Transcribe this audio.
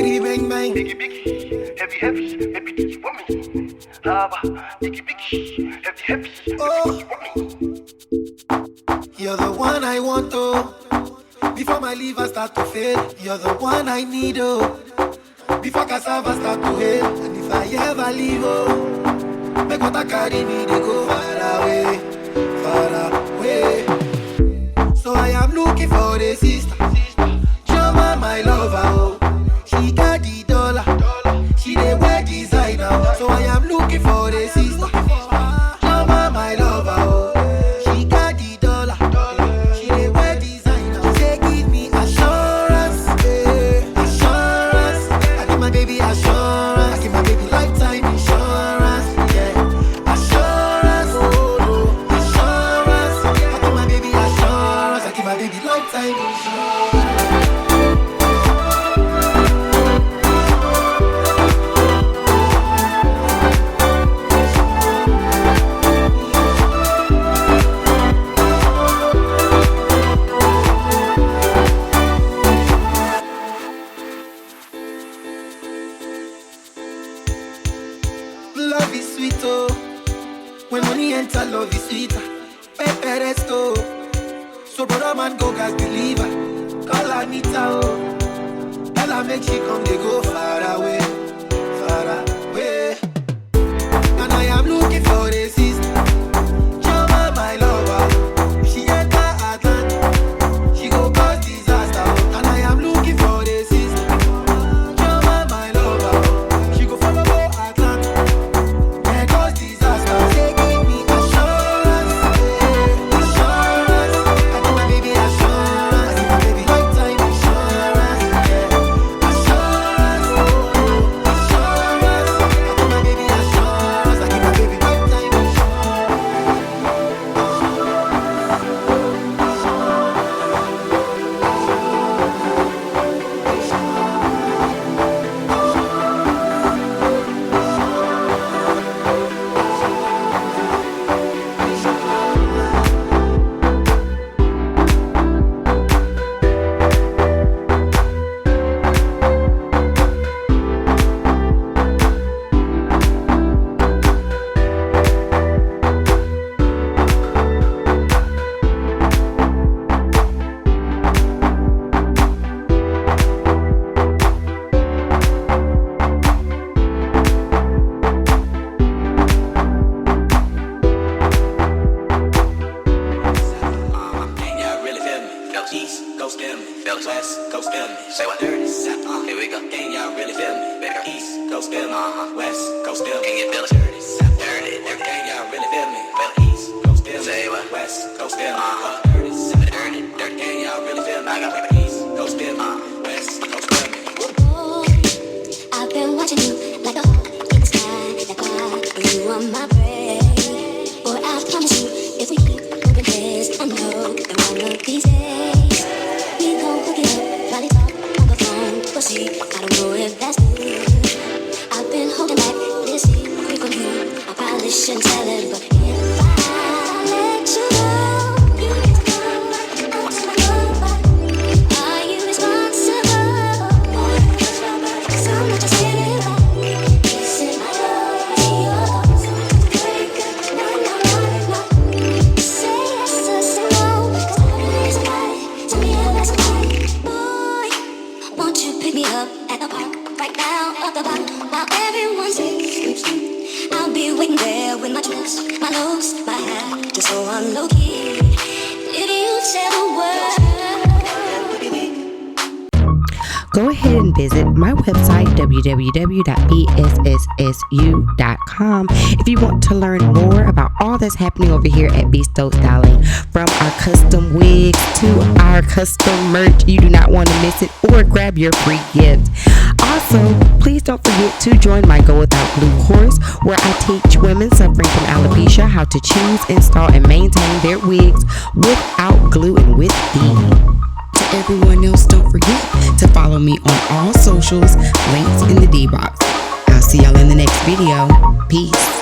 Biggie bang bang. Biggie biggie, heavy heavy, baby do you want me? Lava, biggie biggie, heavy heavy, baby do you want me? You're the one I want, oh. Before my liver start to fail, you're the one I need, oh. Before cassava start to hail, and if I ever leave, oh, make what I carry me, they go far away, far away. So I am looking for a sister, Jama, my lover, oh. She got the dollar, she dey wear designer, oh. So I am looking for a sister, Jama, my lover, oh. She got the dollar, she dey wear designer. She say give me assurance, assurance. I give my baby assurance, I give my baby lifetime insurance, yeah. Assurance, oh no, assurance. I give my baby assurance, I give my baby lifetime insurance. Love is sweet, oh. When money enter, love is sweeter. Pepe resto. So brother man go gas deliver. Call Anita, oh. Tell her make she come, they go far away, far away. And I am looking for a sister, Jama, my lover. She enter Atlanta, she go cause disaster. And I am looking for a sister, Jama, my lover. She go follow go Atlanta, yeah, cause disaster. Say give me assurance, assurance. I give my baby assurance, I give my baby lifetime insurance, yeah. Assurance, oh, assurance. I give my baby assurance, I give my baby lifetime insurance. Can y'all really feel me? Go east, go feel me. Go west, go feel me. Say what? Dirty south. Here we go. Can y'all really feel me? Better east, go feel me. West, go feel me. Can you feel it? Dirty south. Dirty. Can y'all really feel me? Better east, go feel me. Say what? West, go feel me. Dirty south. Dirty. Can y'all really feel me? I got better east, go feel me. West, go feel me. Oh, I've been watching you like a hawk in the sky. That's why you are my prey. Boy, I promise you, if we keep moving this, I know that one of these days we gon' hook it up while they talk on the phone. We'll see. I don't know if that's good. I've been holding back this secret from you. I probably shouldn't tell it, but if I let you know, you need to know I'm so good. Are you responsible? So much I said it right. Listen, I love you. Break up, no. Say yes or say no, 'cause I know there's a lie. Tell me how that's a lie. Boy, won't you pick me up at the park right now, up the block, while everyone sleeps? I'll be waiting there with my dress, my nose, my hat, just so I'm low key. If you say the word. Go ahead and visit my website, www.bssu.com, if you want to learn more about all that's happening over here at Stokes Styling. From our custom wigs to our custom merch, you do not want to miss it, or grab your free gift. Also, please don't forget to join my Go Without Glue course, where I teach women suffering from alopecia how to choose, install, and maintain their wigs without glue and with ease. To everyone else, don't forget to follow me on all socials, links in the D box. I'll see y'all in the next video. Peace.